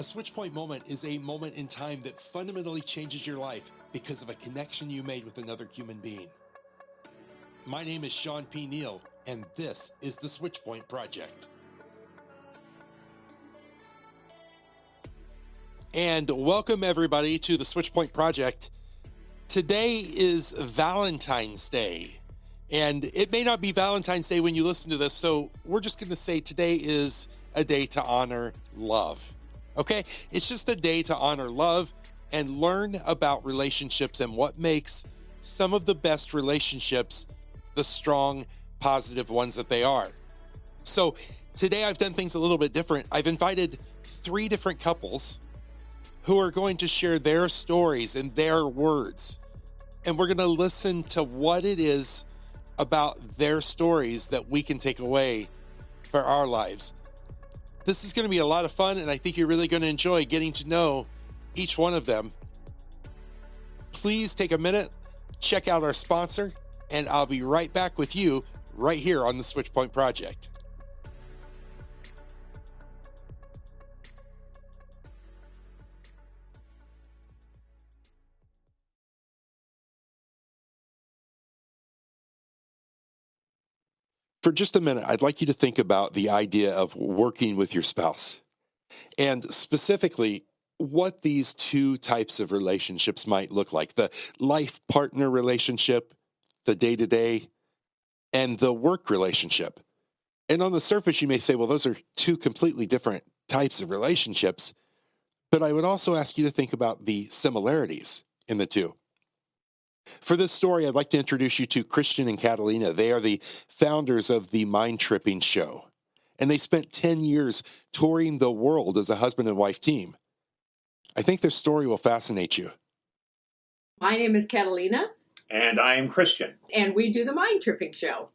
A switch point moment is a moment in time that fundamentally changes your life because of a connection you made with another human being. My name is Sean P. Neal, and this is the Switch Point Project. And welcome everybody to the Switch Point Project. Today is Valentine's Day, and it may not be Valentine's Day when you listen to this, so we're just going to say today is a day to honor love. Okay? It's just a day to honor love and learn about relationships and what makes some of the best relationships the strong, positive ones that they are. So today I've done things a little bit different. I've invited 3 different couples who are going to share their stories and their words. And we're going to listen to what it is about their stories that we can take away for our lives. This is going to be a lot of fun, and I think you're really going to enjoy getting to know each one of them. Please take a minute, check out our sponsor, and I'll be right back with you right here on the Switch Point Project. For just a minute, I'd like you to think about the idea of working with your spouse, and specifically what these 2 types of relationships might look like: the life partner relationship, the day-to-day, and the work relationship. And on the surface, you may say, well, those are 2 completely different types of relationships. But I would also ask you to think about the similarities in the 2. For this story, I'd like to introduce you to Christian and Catalina. They are the founders of the Mind Tripping Show, and they spent 10 years touring the world as a husband and wife team. I think their story will fascinate you. My name is Catalina. And I am Christian. And we do the Mind Tripping Show.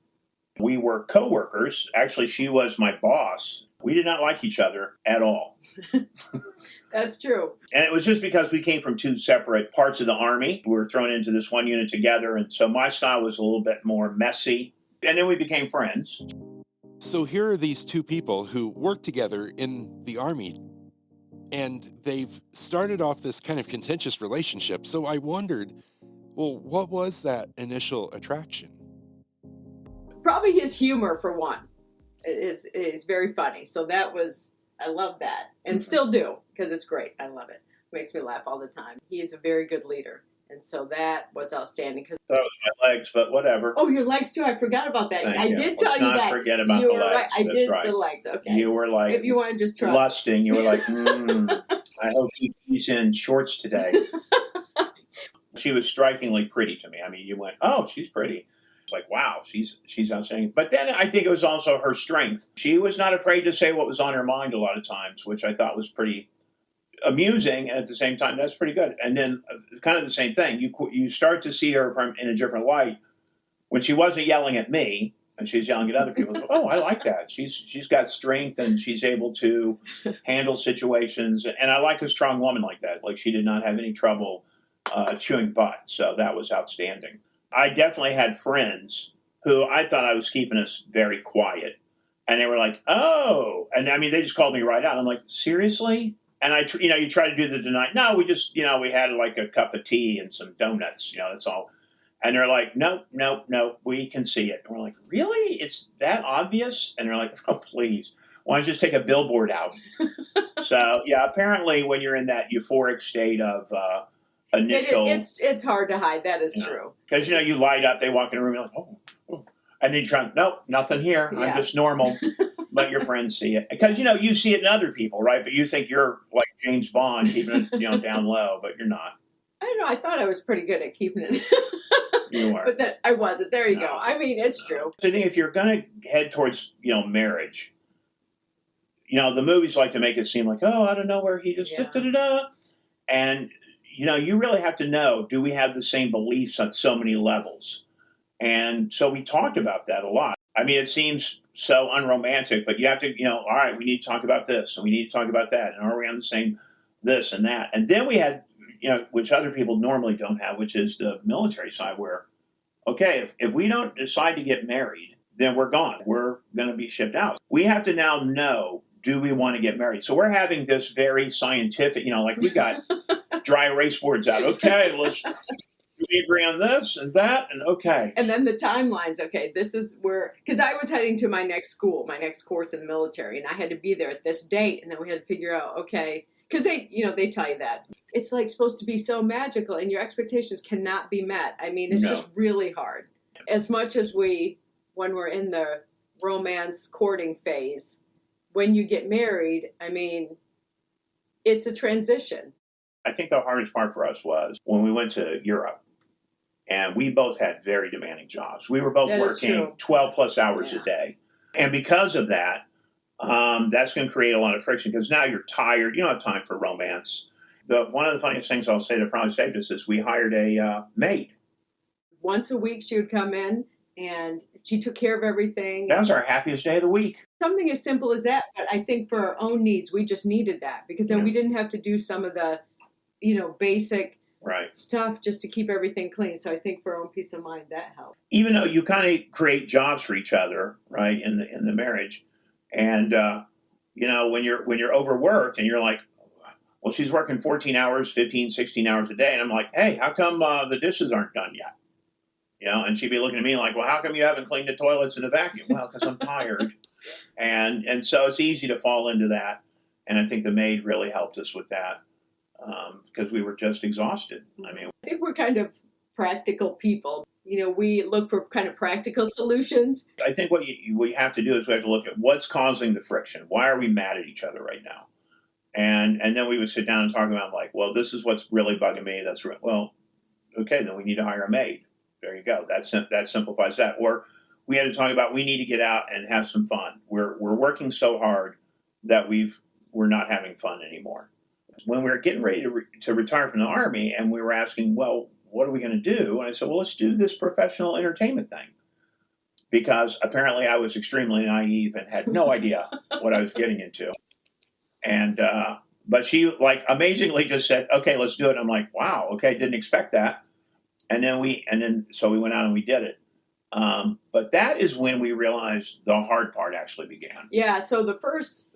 We were co-workers. Actually, she was my boss. We did not like each other at all. That's true. And it was just because we came from 2 separate parts of the Army. We were thrown into this one unit together, and so my style was a little bit more messy. And then we became friends. So here are these 2 people who worked together in the Army, and they've started off this kind of contentious relationship. So I wondered, well, what was that initial attraction? Probably his humor, for one, is very funny. So I love that, and still do, because it's great. I love it. Makes me laugh all the time. He is a very good leader, and so that was outstanding. That was my legs, but whatever. Oh, your legs too. I forgot about that. Thank I you. did tell Let's you not that. forget about you the were legs. Right. I That's did right. the legs. Okay. You were like, if you want to just try lusting. You were like, I hope he's in shorts today. She was strikingly pretty to me. I mean, you went, oh, she's pretty. It's like, wow, she's outstanding. But then I think it was also her strength. She was not afraid to say what was on her mind a lot of times, which I thought was pretty amusing. And at the same time, that's pretty good. And then kind of the same thing. You start to see her in a different light when she wasn't yelling at me and she's yelling at other people. So, oh, I like that. She's got strength and she's able to handle situations. And I like a strong woman like that. Like, she did not have any trouble chewing butt. So that was outstanding. I definitely had friends who I thought I was keeping us very quiet. And they were like, oh. And I mean, they just called me right out. I'm like, seriously? And you try to do the deny. No, we just, we had like a cup of tea and some donuts, that's all. And they're like, nope, we can see it. And we're like, really? It's that obvious? And they're like, oh, please. Why don't you just take a billboard out? So, yeah, apparently when you're in that euphoric state of initial. It's hard to hide. That is true. Because, you light up, they walk in a room, you're like, oh. And then you try, nope, nothing here. Yeah. I'm just normal. But your friends see it. Because, you see it in other people, right? But you think you're like James Bond, keeping it, down low, but you're not. I don't know. I thought I was pretty good at keeping it. You were. But that I wasn't. There you go. I mean, it's true. So I think if you're going to head towards, marriage, the movies like to make it seem like, oh, I don't know where he just da-da-da-da. And, you really have to know, do we have the same beliefs on so many levels? And so we talked about that a lot. I mean, it seems so unromantic, but you have to, all right, we need to talk about this and we need to talk about that. And are we on the same this and that? And then we had, which other people normally don't have, which is the military side where, okay, if we don't decide to get married, then we're gone. We're going to be shipped out. We have to now know, do we want to get married? So we're having this very scientific, like we got dry erase boards out. Okay, we agree on this and that, and okay. And then the timelines. Okay, this is where, because I was heading to my next school, my next course in the military, and I had to be there at this date, and then we had to figure out, okay, because they tell you that. It's like supposed to be so magical, and your expectations cannot be met. I mean, it's just really hard. As much as when we're in the romance courting phase, when you get married, I mean, it's a transition. I think the hardest part for us was when we went to Europe, and we both had very demanding jobs. We were both working 12 plus hours a day. And because of that, that's going to create a lot of friction because now you're tired. You don't have time for romance. One of the funniest things I'll say to probably say this is we hired a maid. Once a week she would come in and she took care of everything. That was our happiest day of the week. Something as simple as that, but I think for our own needs, we just needed that because then we didn't have to do some of the, basic stuff just to keep everything clean. So I think for our own peace of mind, that helped. Even though you kind of create jobs for each other, right, in the marriage, and when you're overworked and you're like, well, she's working 14 hours, 15, 16 hours a day, and I'm like, hey, how come the dishes aren't done yet? And she'd be looking at me like, well, how come you haven't cleaned the toilets and the vacuum? Well, because I'm tired, and so it's easy to fall into that. And I think the maid really helped us with that. Because we were just exhausted. I think we're kind of practical people. We look for kind of practical solutions. I think what we have to do is we have to look at what's causing the friction. Why are we mad at each other right now? And then we would sit down and talk about this is what's really bugging me. Okay, then we need to hire a maid. There you go. That simplifies that. Or we had to talk about we need to get out and have some fun. We're working so hard that we're not having fun anymore. When we were getting ready to retire from the Army and we were asking, well, what are we going to do? And I said, well, let's do this professional entertainment thing. Because apparently I was extremely naive and had no idea what I was getting into. And, but she amazingly just said, okay, let's do it. And I'm like, wow, okay, didn't expect that. So we went out and we did it. But that is when we realized the hard part actually began. Yeah. So the first,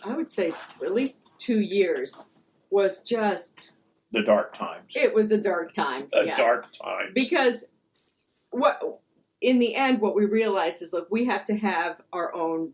I would say at least 2 years was just the dark times. It was the dark times. Dark times. Because in the end, what we realized is, look, we have to have our own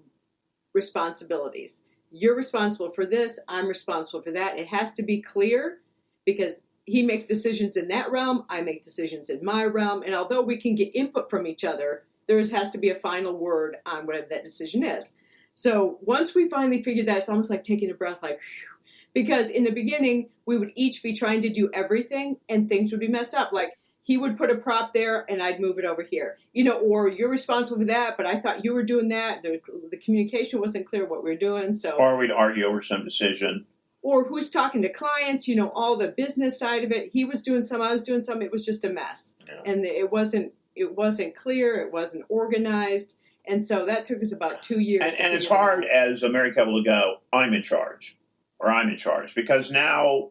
responsibilities. You're responsible for this. I'm responsible for that. It has to be clear because he makes decisions in that realm. I make decisions in my realm. And although we can get input from each other, there has to be a final word on whatever that decision is. So once we finally figured that, it's almost like taking a breath, like, whew. Because in the beginning, we would each be trying to do everything and things would be messed up. Like he would put a prop there and I'd move it over here, or you're responsible for that, but I thought you were doing that. The communication wasn't clear what we were doing. Or we'd argue over some decision. Or who's talking to clients, all the business side of it. He was doing some, I was doing some. It was just a mess. Yeah. And it wasn't clear. It wasn't organized. And so that took us about 2 years. And it's hard as a married couple to go, I'm in charge or I'm in charge. Because now,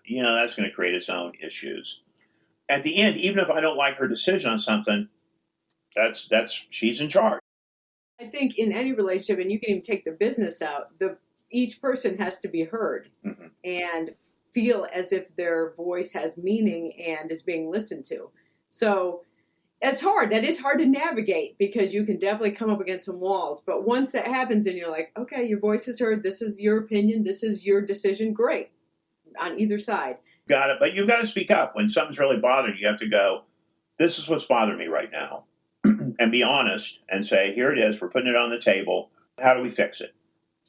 that's going to create its own issues. At the end, even if I don't like her decision on something, she's in charge. I think in any relationship, and you can even take the business out, each person has to be heard and feel as if their voice has meaning and is being listened to. So it's hard. That is hard to navigate because you can definitely come up against some walls. But once that happens and you're like, okay, your voice is heard. This is your opinion. This is your decision. Great. On either side. Got it. But you've got to speak up. When something's really bothering you, you have to go, this is what's bothering me right now. And be honest and say, here it is. We're putting it on the table. How do we fix it?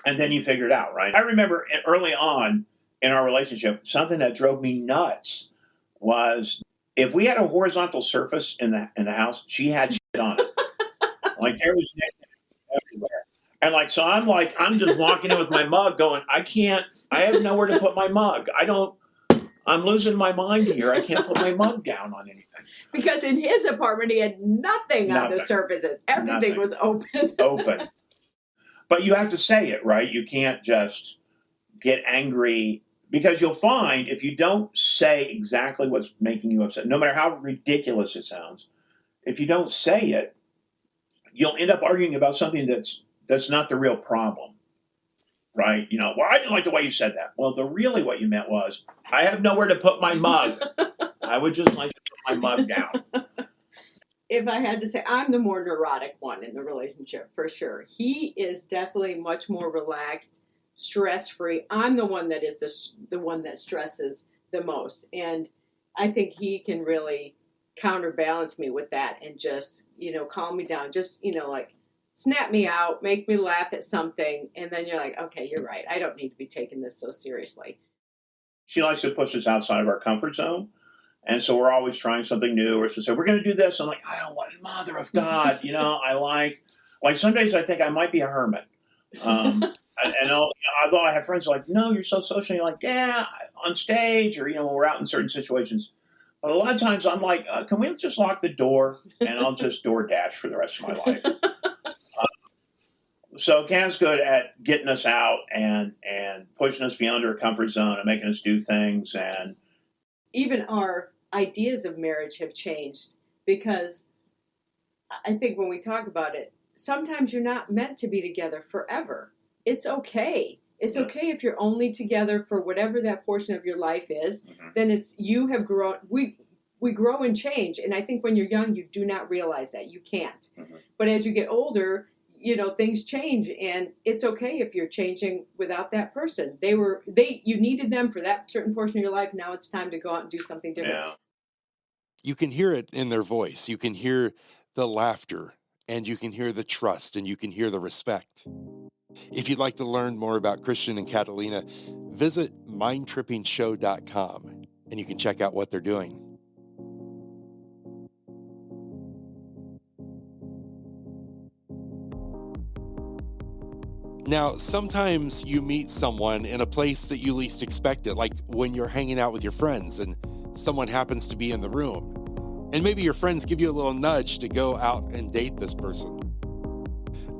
And then you figure it out, right? I remember early on in our relationship, something that drove me nuts was if we had a horizontal surface in the house, she had shit on it. Like there was everywhere. And so I'm just walking in with my mug going, I have nowhere to put my mug. I'm losing my mind here. I can't put my mug down on anything. Because in his apartment, he had nothing on the surfaces. Everything was open. Open. But you have to say it, right? You can't just get angry because you'll find if you don't say exactly what's making you upset, no matter how ridiculous it sounds, if you don't say it, you'll end up arguing about something that's not the real problem. right? Well, I didn't like the way you said that. Well, really what you meant was, I have nowhere to put my mug. I would just like to put my mug down. If I had to say, I'm the more neurotic one in the relationship, for sure. He is definitely much more relaxed, stress-free. I'm the one that is the one that stresses the most. And I think he can really counterbalance me with that and just, calm me down. Just, like snap me out, make me laugh at something. And then you're like, okay, you're right. I don't need to be taking this so seriously. She likes to push us outside of our comfort zone. And so we're always trying something new. Or she'll say, we're going to do this. I'm like, I don't want, mother of God. I like some days I think I might be a hermit. Although I have friends who are like, no, you're so social. You're like, yeah, on stage or, when we're out in certain situations. But a lot of times I'm like, can we just lock the door and I'll just DoorDash for the rest of my life. So Cam's good at getting us out and pushing us beyond our comfort zone and making us do things. And even our ideas of marriage have changed, because I think when we talk about it, sometimes you're not meant to be together forever. It's okay. It's okay if you're only together for whatever that portion of your life is. Mm-hmm. Then you have grown. We grow and change. And I think when you're young, you do not realize that. You can't. Mm-hmm. But as you get older, things change, and it's okay if you're changing without that person. You needed them for that certain portion of your life. Now it's time to go out and do something different. Yeah. You can hear it in their voice. You can hear the laughter, and you can hear the trust, and you can hear the respect. If you'd like to learn more about Christian and Catalina, visit mindtrippingshow.com, and you can check out what they're doing. Now, sometimes you meet someone in a place that you least expect it, like when you're hanging out with your friends and someone happens to be in the room. And maybe your friends give you a little nudge to go out and date this person.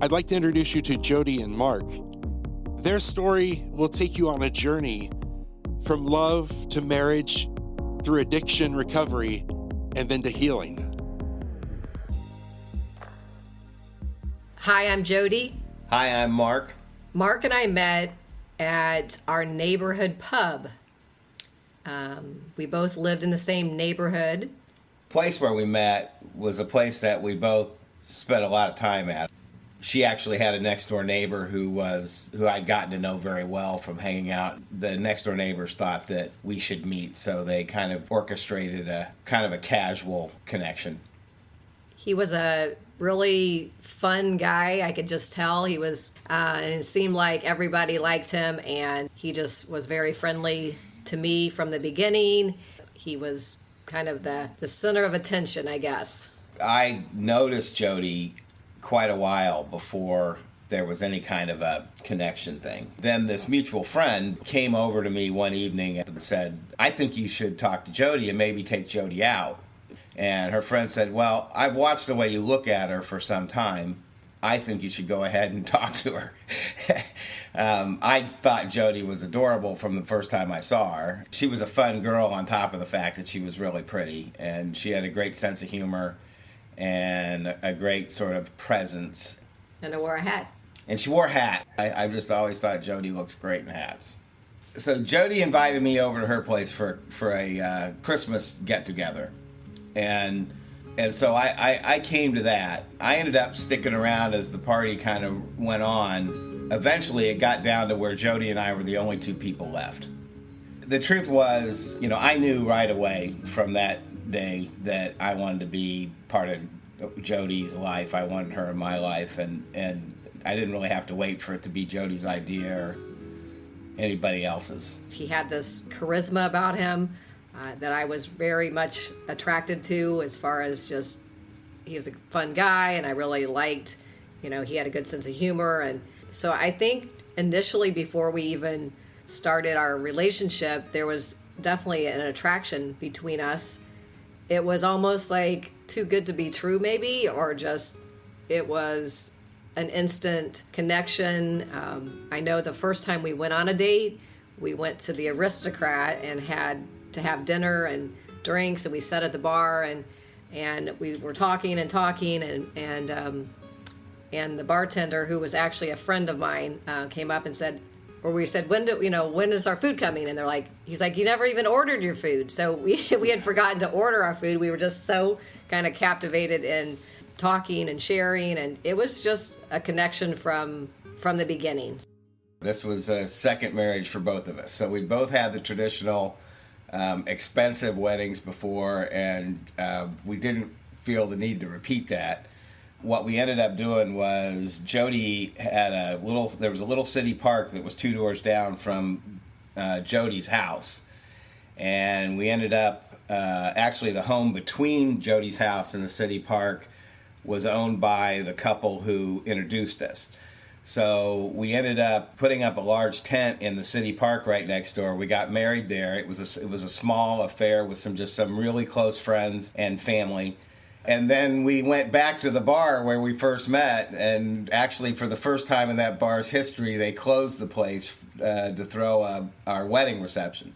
I'd like to introduce you to Jody and Mark. Their story will take you on a journey from love to marriage, through addiction, recovery, and then to healing. Hi, I'm Jody. Hi, I'm Mark. Mark and I met at our neighborhood pub. We both lived in the same neighborhood. Place where we met was a place that we both spent a lot of time at. She actually had a next door neighbor who I'd gotten to know very well from hanging out. The next door neighbors thought that we should meet, so they kind of orchestrated a kind of a casual connection. He was a really fun guy. I could just tell he was, and it seemed like everybody liked him, and he just was very friendly to me from the beginning. He was kind of the center of attention, I guess. I noticed Jody quite a while before there was any kind of a connection thing. Then this mutual friend came over to me one evening and said, I think you should talk to Jody and maybe take Jody out. And her friend said, well, I've watched the way you look at her for some time. I think you should go ahead and talk to her. I thought Jody was adorable from the first time I saw her. She was a fun girl on top of the fact that she was really pretty. And she had a great sense of humor and a great sort of presence. And I wore a hat. And she wore a hat. I just always thought Jody looks great in hats. So Jody invited me over to her place for a Christmas get-together. And so I came to that. I ended up sticking around as the party kind of went on. Eventually, it got down to where Jody and I were the only two people left. The truth was, I knew right away from that day that I wanted to be part of Jody's life. I wanted her in my life, and I didn't really have to wait for it to be Jody's idea or anybody else's. He had this charisma about him that I was very much attracted to, as far as just, he was a fun guy, and I really liked, he had a good sense of humor. And so I think initially, before we even started our relationship, there was definitely an attraction between us. It was almost like too good to be true, maybe, or just it was an instant connection. I know the first time we went on a date, we went to the Aristocrat and had to have dinner and drinks, and we sat at the bar and we were talking and the bartender, who was actually a friend of mine, came up and said, where we said, when is our food coming? And he's like, you never even ordered your food. So we had forgotten to order our food. We were just so kind of captivated in talking and sharing, and it was just a connection from the beginning. This was a second marriage for both of us. So we both had the traditional expensive weddings before, and we didn't feel the need to repeat that. What we ended up doing was Jody had there was a little city park that was 2 doors down from Jody's house. And we ended up, actually the home between Jody's house and the city park was owned by the couple who introduced us. So we ended up putting up a large tent in the city park right next door. We got married there. It was a small affair with some really close friends and family. And then we went back to the bar where we first met, and actually for the first time in that bar's history, they closed the place to throw our wedding reception.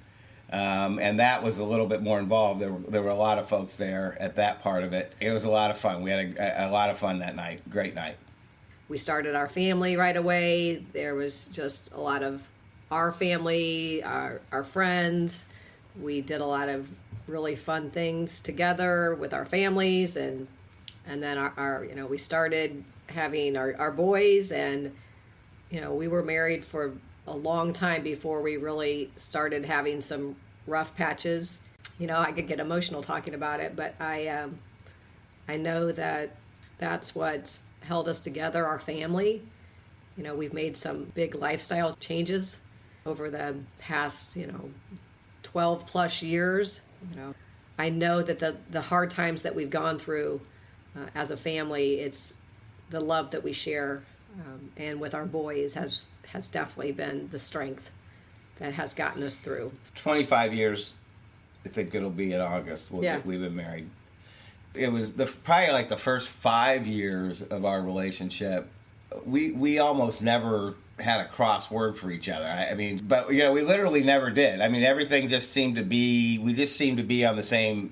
And that was a little bit more involved. There were a lot of folks there at that part of it. It was a lot of fun. We had a lot of fun that night. Great night. We started our family right away. There was just a lot of our family, our friends. We did a lot of really fun things together with our families, and then our we started having our boys, and we were married for a long time before we really started having some rough patches. I could get emotional talking about it, but I know that's what's held us together, our family. We've made some big lifestyle changes over the past 12 plus years. I know that the hard times that we've gone through as a family, it's the love that we share, and with our boys has definitely been the strength that has gotten us through. 25 years, I think it'll be in August. We've been married. It was probably like the first 5 years of our relationship. We almost never had a cross word for each other. But we literally never did. Everything just seemed to be, we just seemed to be on the same,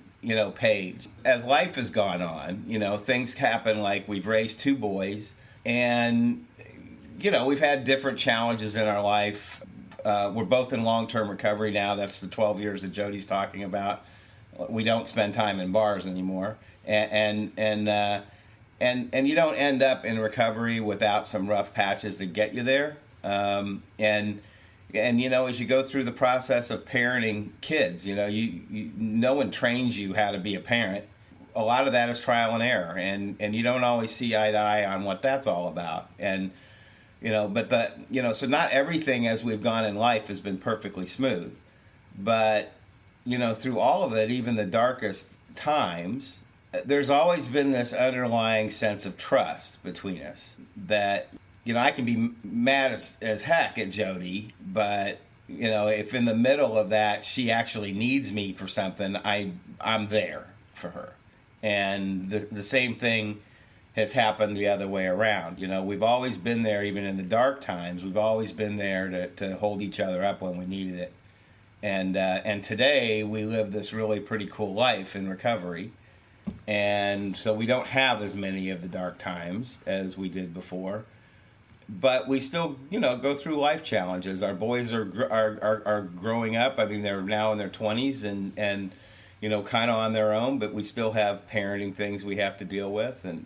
page. As life has gone on, things happen, like we've raised 2 boys, and, we've had different challenges in our life. We're both in long-term recovery now. That's the 12 years that Jody's talking about. We don't spend time in bars anymore. And you don't end up in recovery without some rough patches that get you there. And as you go through the process of parenting kids, no one trains you how to be a parent. A lot of that is trial and error, and you don't always see eye to eye on what that's all about. And so not everything as we've gone in life has been perfectly smooth, but through all of it, even the darkest times, there's always been this underlying sense of trust between us that, I can be mad as heck at Jody, but, if in the middle of that she actually needs me for something, I'm there for her. And the same thing has happened the other way around. We've always been there, even in the dark times. We've always been there to hold each other up when we needed it. And today we live this really pretty cool life in recovery. And so we don't have as many of the dark times as we did before, but we still, go through life challenges. Our boys are growing up. They're now in their 20s and kind of on their own, but we still have parenting things we have to deal with. And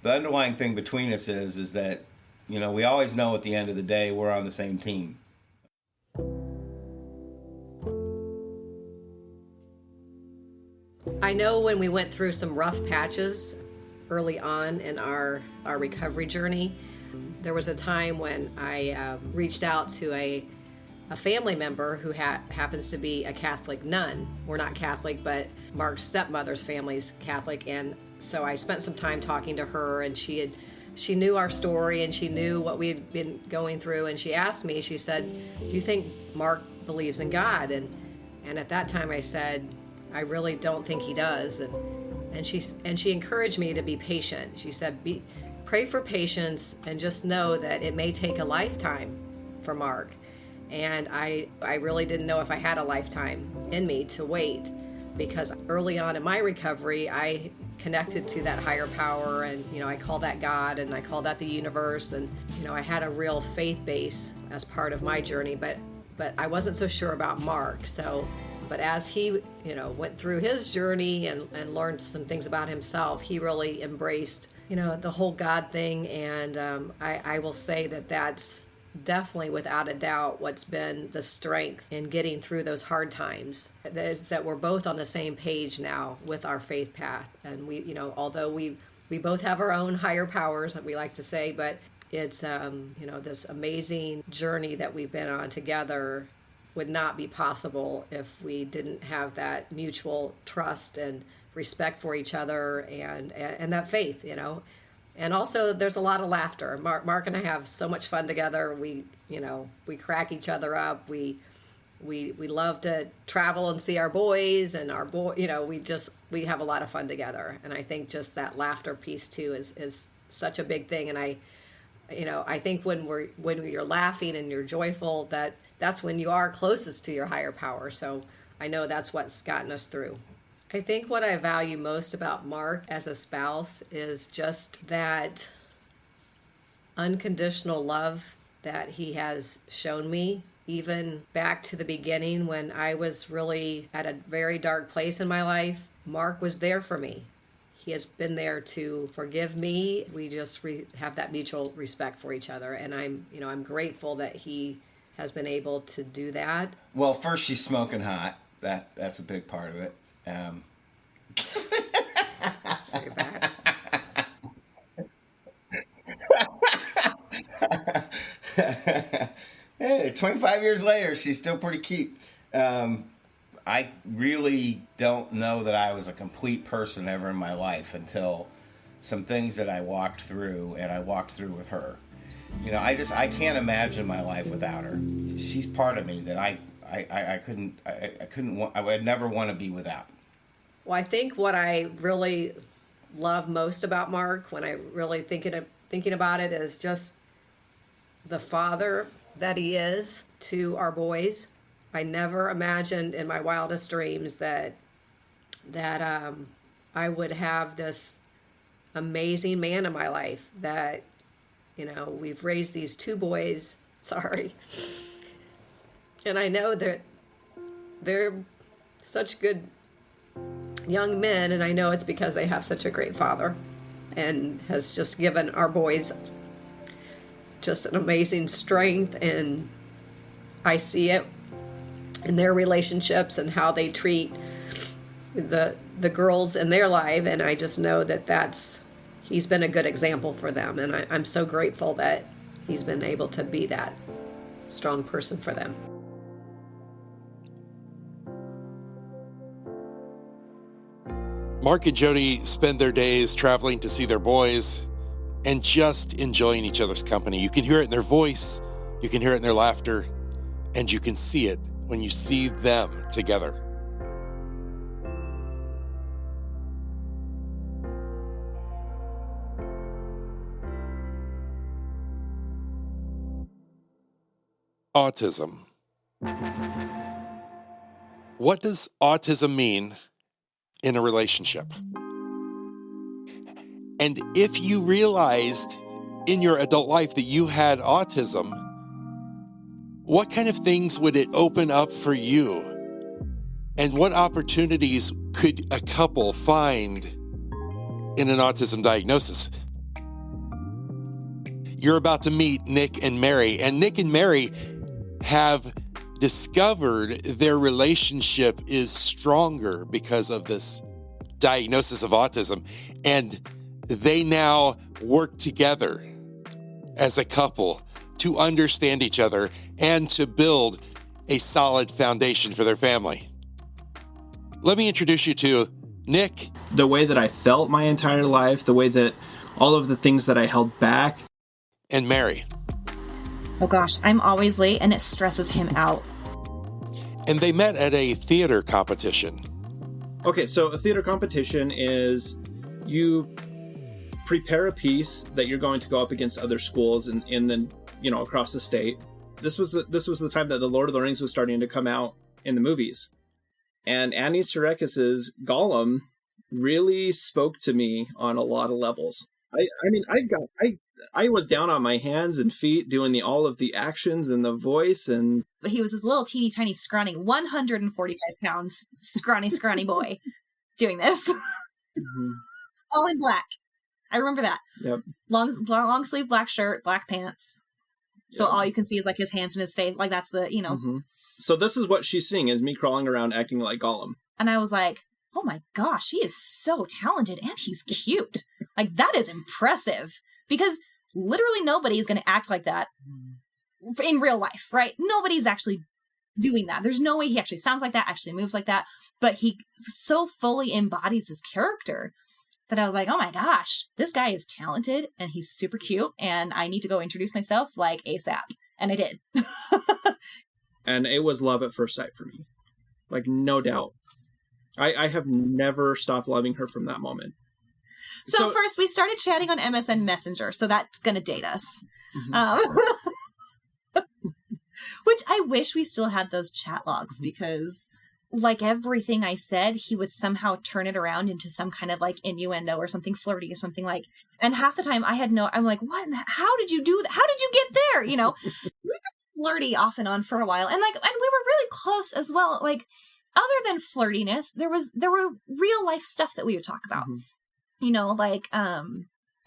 the underlying thing between us is that, we always know at the end of the day we're on the same team. I know when we went through some rough patches early on in our recovery journey, there was a time when I reached out to a family member who happens to be a Catholic nun. We're not Catholic, but Mark's stepmother's family's Catholic, and so I spent some time talking to her, and she knew our story, and she knew what we had been going through, and she asked me, she said, "Do you think Mark believes in God?" And at that time I said, "I really don't think he does." And she encouraged me to be patient. She said, pray for patience and just know that it may take a lifetime for Mark. And I really didn't know if I had a lifetime in me to wait, because early on in my recovery, I connected to that higher power, and I call that God, and I call that the universe, and I had a real faith base as part of my journey, but I wasn't so sure about Mark. But as he went through his journey and learned some things about himself, he really embraced the whole God thing, and I will say that that's definitely, without a doubt, what's been the strength in getting through those hard times, is that we're both on the same page now with our faith path. And we, although we both have our own higher powers, that we like to say, but it's, this amazing journey that we've been on together would not be possible if we didn't have that mutual trust and respect for each other, and that faith, And also, there's a lot of laughter. Mark and I have so much fun together. We crack each other up. We love to travel and see our boys, and we have a lot of fun together. And I think just that laughter piece too is such a big thing. And I think when you're laughing and you're joyful, that's when you are closest to your higher power. So I know that's what's gotten us through. I think what I value most about Mark as a spouse is just that unconditional love that he has shown me, even back to the beginning when I was really at a very dark place in my life. Mark was there for me. He has been there to forgive me. We just have that mutual respect for each other, and I'm grateful that he has been able to do that. Well, first, she's smoking hot. That's a big part of it. Say back. Hey, 25 years later, she's still pretty cute. I really don't know that I was a complete person ever in my life until some things that I walked through, and I walked through with her. I can't imagine my life without her. She's part of me that I would never want to be without. Well, I think what I really love most about Mark, when I really thinking about it, is just the father that he is to our boys. I never imagined in my wildest dreams that I would have this amazing man in my life. That we've raised these two boys. Sorry, and I know that they're such good young men, and I know it's because they have such a great father, and has just given our boys just an amazing strength. And I see it in their relationships and how they treat the girls in their life, and I just know that he's been a good example for them, and I'm so grateful that he's been able to be that strong person for them. Mark and Jody spend their days traveling to see their boys and just enjoying each other's company. You can hear it in their voice, you can hear it in their laughter, and you can see it when you see them together. Autism. What does autism mean in a relationship? And if you realized in your adult life that you had autism, what kind of things would it open up for you? And what opportunities could a couple find in an autism diagnosis? You're about to meet Nick and Mary, and Nick and Mary have discovered their relationship is stronger because of this diagnosis of autism, and they now work together as a couple to understand each other and to build a solid foundation for their family. Let me introduce you to Nick. The way that I felt my entire life, the way that all of the things that I held back. And Mary. Oh gosh, I'm always late and it stresses him out. And they met at a theater competition. Okay, so a theater competition is you prepare a piece that you're going to go up against other schools and then, across the state. This was the time that The Lord of the Rings was starting to come out in the movies. And Annie Serkis's Gollum really spoke to me on a lot of levels. I was down on my hands and feet doing all of the actions and the voice, and But he was this little teeny tiny scrawny 145 pounds scrawny boy doing this. All in black. I remember that. Yep. Long sleeve black shirt, black pants. So Yep. all you can see is like his hands and his face. Like that's the, So this is what she's seeing, is me crawling around acting like Gollum. And I was like, oh my gosh, he is so talented and he's cute. Like that is impressive, because literally nobody is going to act like that in real life, right? Nobody's actually doing that. There's no way he actually sounds like that, actually moves like that. But he so fully embodies his character that I was like, oh my gosh, this guy is talented and he's super cute and I need to go introduce myself like ASAP. And I did. And it was love at first sight for me. Like, no doubt. I have never stopped loving her from that moment. So first we started chatting on MSN Messenger. So that's going to date us. Which I wish we still had those chat logs, because like everything I said, he would somehow turn it around into some kind of like innuendo or something flirty or something like, and half the time I'm like, what? How did you do that? How did you get there? We were flirty off and on for a while. And we were really close as well. Like, other than flirtiness, there were real life stuff that we would talk about.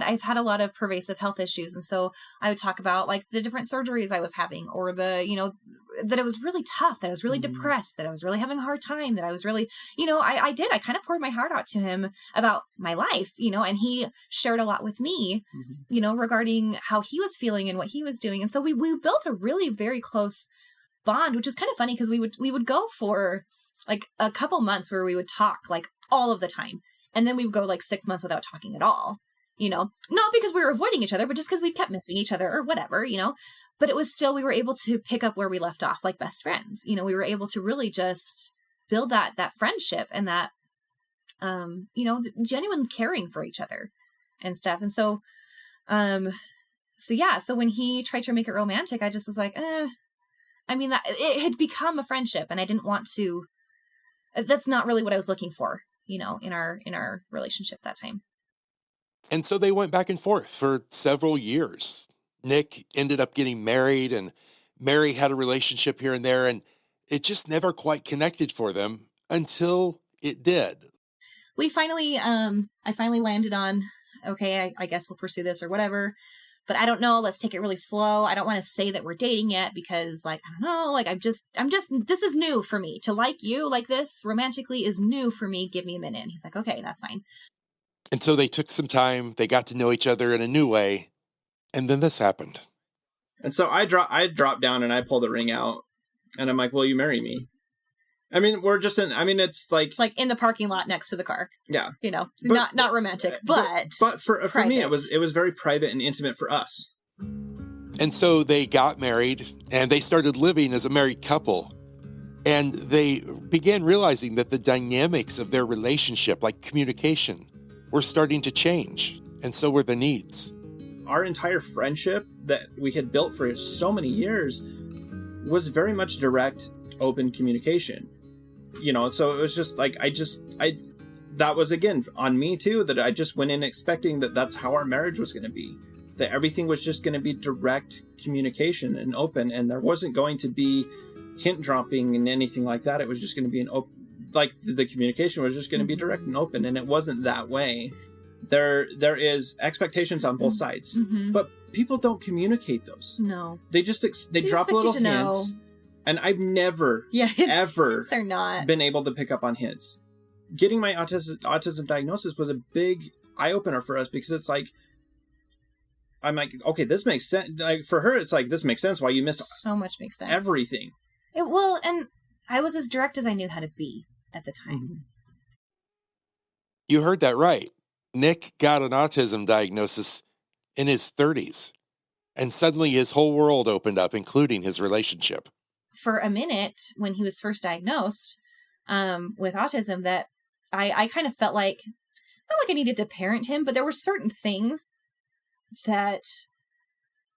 I've had a lot of pervasive health issues. And so I would talk about like the different surgeries I was having, or that it was really tough, that I was really depressed, that I was really having a hard time, that I was really, I kind of poured my heart out to him about my life, and he shared a lot with me, regarding how he was feeling and what he was doing. And so we built a really very close bond, which was kind of funny, because we would go for like a couple months where we would talk like all of the time. And then we would go like 6 months without talking at all. Not because we were avoiding each other, but just because we kept missing each other or whatever, but it was still, we were able to pick up where we left off, like best friends. We were able to really just build that friendship and that, genuine caring for each other and stuff. And so, so when he tried to make it romantic, I just was like, that it had become a friendship, and I didn't want to, that's not really what I was looking for, in our relationship that time. And so they went back and forth for several years. Nick ended up getting married, and Mary had a relationship here and there, and it just never quite connected for them until it did. We finally, I finally landed on, okay, I guess we'll pursue this or whatever, but I don't know, let's take it really slow. I don't want to say that we're dating yet, because I don't know, I'm just, this is new for me. To like you like this romantically is new for me. Give me a minute. And he's like, okay, that's fine. And so they took some time, they got to know each other in a new way, and then this happened. And so I dropped down and I pulled the ring out, and I'm like, will you marry me? We're just it's like in the parking lot next to the car. Yeah. Not romantic, but for me, it was very private and intimate for us. And so they got married, and they started living as a married couple. And they began realizing that the dynamics of their relationship, like communication, were starting to change. And so were the needs. Our entire friendship that we had built for so many years was very much direct, open communication. So it was just like, that was again on me too, that I just went in expecting that that's how our marriage was going to be, that everything was just going to be direct communication and open, and there wasn't going to be hint dropping and anything like that. It was just going to be an open, like the communication was just going to be direct and open, and it wasn't that way. There is expectations on both sides, but people don't communicate those. No, they just drop little hints. And I've never, ever been able to pick up on hints. Getting my autism diagnosis was a big eye-opener for us, because it's like, I'm like, okay, this makes sense. Like, for her, it's like, this makes sense why you missed so much makes sense. Everything. And I was as direct as I knew how to be at the time. You heard that right. Nick got an autism diagnosis in his 30s, and suddenly his whole world opened up, including his relationship. For a minute, when he was first diagnosed with autism, that I kind of felt like, not like I needed to parent him, but there were certain things that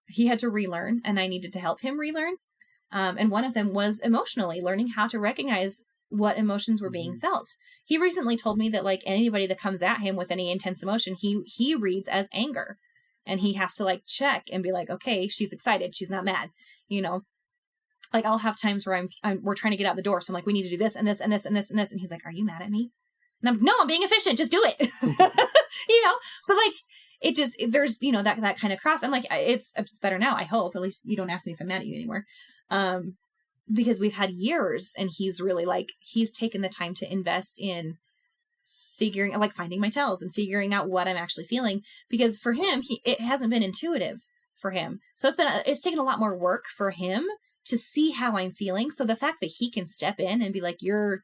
he had to relearn, and I needed to help him relearn. And one of them was emotionally learning how to recognize what emotions were being felt. He recently told me that like anybody that comes at him with any intense emotion, he reads as anger, and he has to like check and be like, okay, she's excited, she's not mad, you know. Like I'll have times where we're trying to get out the door, so I'm like, we need to do this and this and this and this and this, and he's like, are you mad at me? And I'm, no, I'm being efficient, just do it. You know, but like it just, there's, you know, that kind of cross, and like it's better now, I hope. At least you don't ask me if I'm mad at you anymore, because we've had years, and he's really like, he's taken the time to invest in figuring, like finding my tells and figuring out what I'm actually feeling, because for him, it hasn't been intuitive for him, so it's taken a lot more work for him to see how I'm feeling. So the fact that he can step in and be like, you're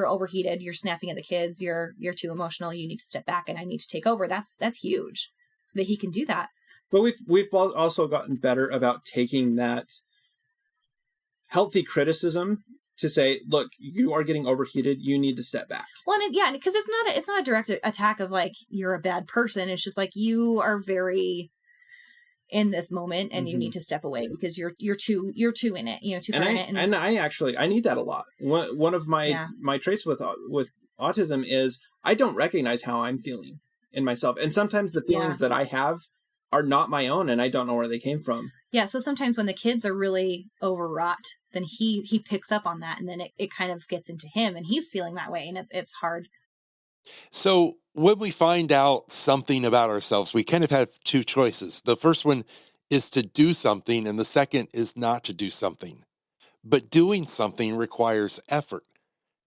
overheated, you're snapping at the kids, you're too emotional, you need to step back and I need to take over. That's huge that he can do that. But we've also gotten better about taking that healthy criticism to say, look, you are getting overheated, you need to step back. Well, yeah, because it's not a direct attack of like, you're a bad person. It's just like, you are very in this moment, and you need to step away because you're too in it, you know, too far in it. And I need that a lot. One of my traits with autism is I don't recognize how I'm feeling in myself, and sometimes the feelings that I have are not my own, and I don't know where they came from. Yeah, so sometimes when the kids are really overwrought, then he picks up on that, and then it kind of gets into him, and he's feeling that way, and it's hard. So when we find out something about ourselves, we kind of have two choices. The first one is to do something, and the second is not to do something. But doing something requires effort.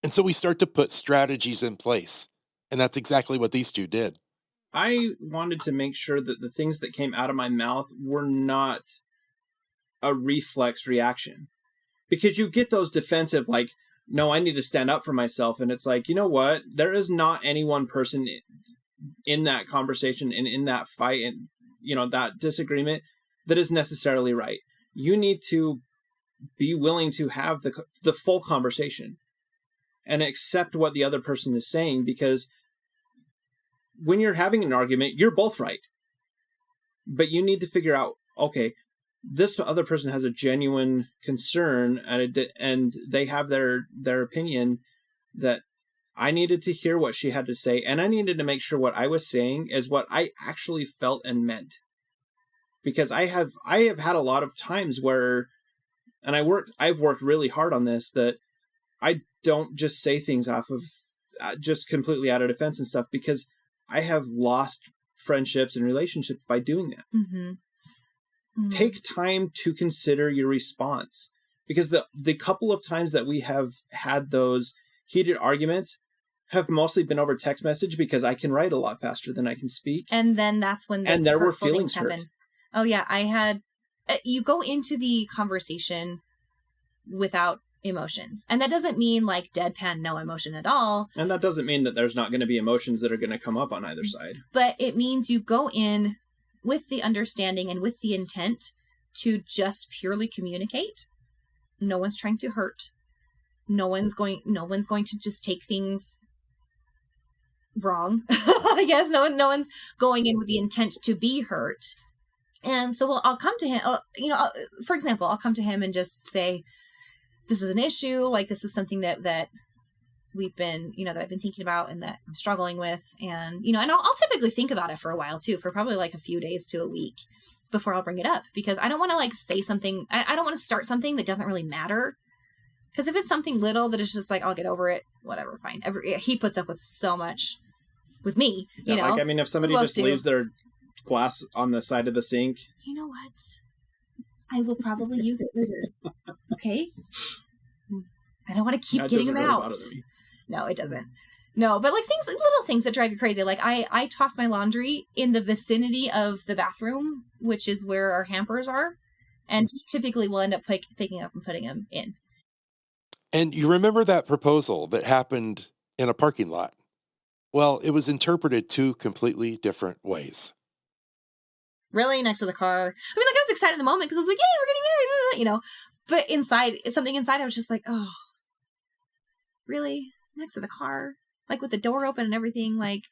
And so we start to put strategies in place. And that's exactly what these two did. I wanted to make sure that the things that came out of my mouth were not a reflex reaction. Because you get those defensive, like, no, I need to stand up for myself. And it's like, you know what? There is not any one person in that conversation and in that fight and, you know, that disagreement that is necessarily right. You need to be willing to have the full conversation and accept what the other person is saying, because when you're having an argument, you're both right. But you need to figure out, okay, this other person has a genuine concern and they have their opinion, that I needed to hear what she had to say, and I needed to make sure what I was saying is what I actually felt and meant. Because I have had a lot of times where, and I've worked really hard on this, that I don't just say things off of just completely out of defense and stuff, because I have lost friendships and relationships by doing that. Mm-hmm. Mm-hmm. Take time to consider your response, because the couple of times that we have had those heated arguments have mostly been over text message, because I can write a lot faster than I can speak. And then that's when there were hurtful feelings things happen. hurt. Oh yeah, I had you go into the conversation without emotions, and that doesn't mean like deadpan, no emotion at all. And that doesn't mean that there's not going to be emotions that are going to come up on either side. But it means you go in with the understanding and with the intent to just purely communicate. No one's trying to hurt. No one's going to just take things wrong. I guess no one's going in with the intent to be hurt. And so I'll come to him, for example, I'll come to him and just say, this is an issue. Like, this is something that we've been, that I've been thinking about and that I'm struggling with. And, and I'll typically think about it for a while too, for probably like a few days to a week before I'll bring it up, because I don't want to like say something. I don't want to start something that doesn't really matter. Because if it's something little that is just like, I'll get over it, whatever, fine. He puts up with so much with me, you know. Like, I mean, if somebody just leaves their glass on the side of the sink. You know what? I will probably use it later. Okay? I don't want to keep getting them out. No, it doesn't. No, but like little things that drive you crazy. Like I toss my laundry in the vicinity of the bathroom, which is where our hampers are. And he typically will end up picking up and putting them in. And you remember that proposal that happened in a parking lot? Well, it was interpreted two completely different ways. Really? Next to the car? I mean, like, I was excited in the moment because I was like, yay, we're getting married, But something inside, I was just like, oh, really? Next to the car? Like, with the door open and everything, like,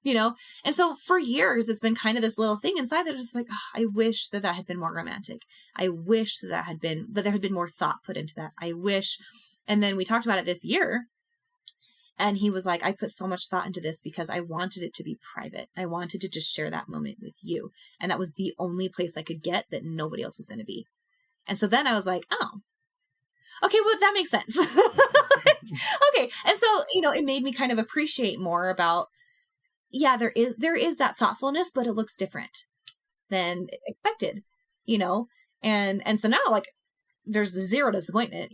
And so for years, it's been kind of this little thing inside that is like, I wish that had been more romantic. I wish that there had been more thought put into that. I wish. And then we talked about it this year. And he was like, I put so much thought into this because I wanted it to be private. I wanted to just share that moment with you. And that was the only place I could get that nobody else was going to be. And so then I was like, oh, okay, well, that makes sense. Okay. And so, it made me kind of appreciate more about, yeah, there is that thoughtfulness, but it looks different than expected, and so now like there's zero disappointment,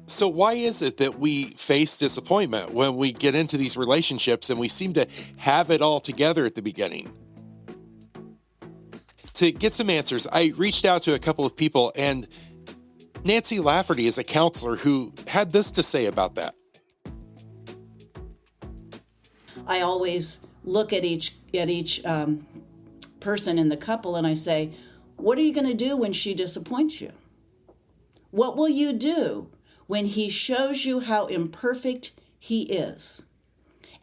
So why is it that we face disappointment when we get into these relationships and we seem to have it all together at the beginning? To get some answers, I reached out to a couple of people, and Nancy Lafferty is a counselor who had this to say about that. I always look at each person in the couple and I say, what are you going to do when she disappoints you? What will you do when he shows you how imperfect he is?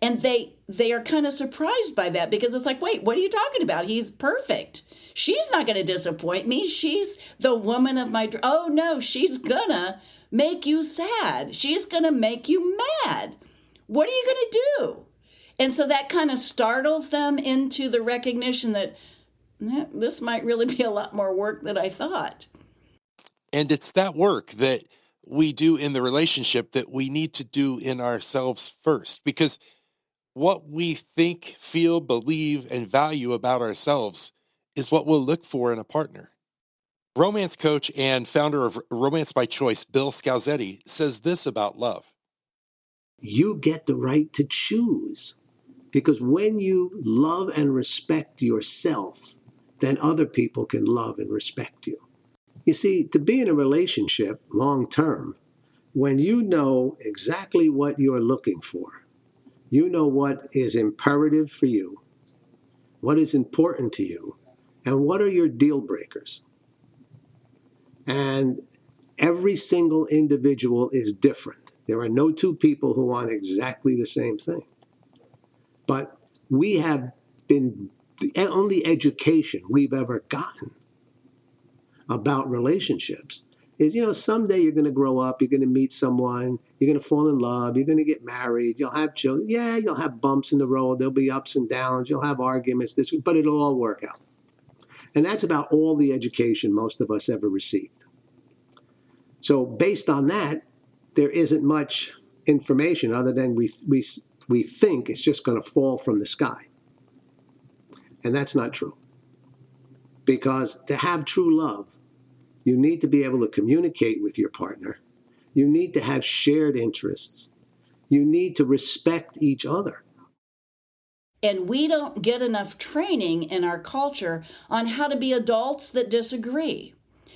And they are kind of surprised by that, because it's like, wait, what are you talking about? He's perfect. She's not going to disappoint me. She's the woman of my dream. Oh no, she's gonna make you sad. She's gonna make you mad. What are you going to do? And so that kind of startles them into the recognition that this might really be a lot more work than I thought. And it's that work that we do in the relationship that we need to do in ourselves first, because what we think, feel, believe, and value about ourselves is what we'll look for in a partner. Romance coach and founder of Romance by Choice, Bill Scalzetti, says this about love. You get the right to choose, because when you love and respect yourself, then other people can love and respect you. You see, to be in a relationship long term, when you know exactly what you're looking for, you know what is imperative for you, what is important to you, and what are your deal breakers. And every single individual is different. There are no two people who want exactly the same thing. But we have been, the only education we've ever gotten about relationships is, someday you're going to grow up, you're going to meet someone, you're going to fall in love, you're going to get married, you'll have children. Yeah, you'll have bumps in the road, there'll be ups and downs, you'll have arguments, but it'll all work out. And that's about all the education most of us ever received. So based on that, there isn't much information other than we think it's just going to fall from the sky. And that's not true. Because to have true love, you need to be able to communicate with your partner. You need to have shared interests. You need to respect each other. And we don't get enough training in our culture on how to be adults that disagree,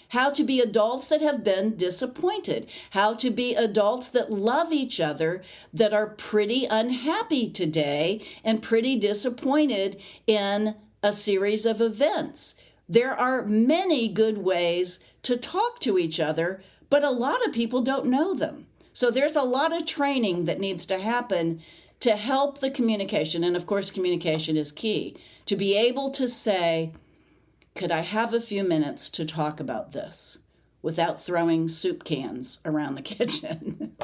how to be adults that have been disappointed, how to be adults that love each other, that are pretty unhappy today and pretty disappointed in a series of events. There are many good ways to talk to each other, but a lot of people don't know them. So there's a lot of training that needs to happen to help the communication. And of course, communication is key. To be able to say, could I have a few minutes to talk about this without throwing soup cans around the kitchen?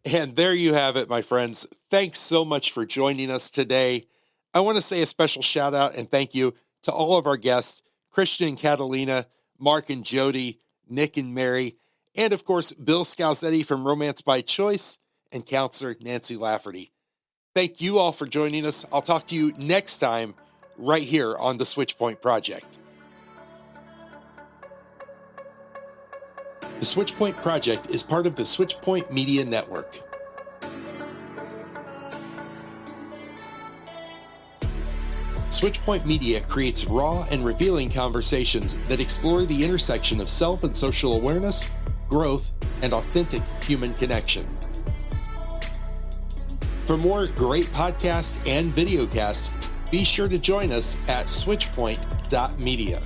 And there you have it, my friends. Thanks so much for joining us today. I want to say a special shout out and thank you to all of our guests, Christian and Catalina, Mark and Jody, Nick and Mary, and of course, Bill Scalzetti from Romance by Choice and counselor Nancy Lafferty. Thank you all for joining us. I'll talk to you next time right here on the Switchpoint Project. The Switchpoint Project is part of the Switchpoint Media Network. Switchpoint Media creates raw and revealing conversations that explore the intersection of self and social awareness, growth, and authentic human connection. For more great podcasts and videocasts, be sure to join us at switchpoint.media.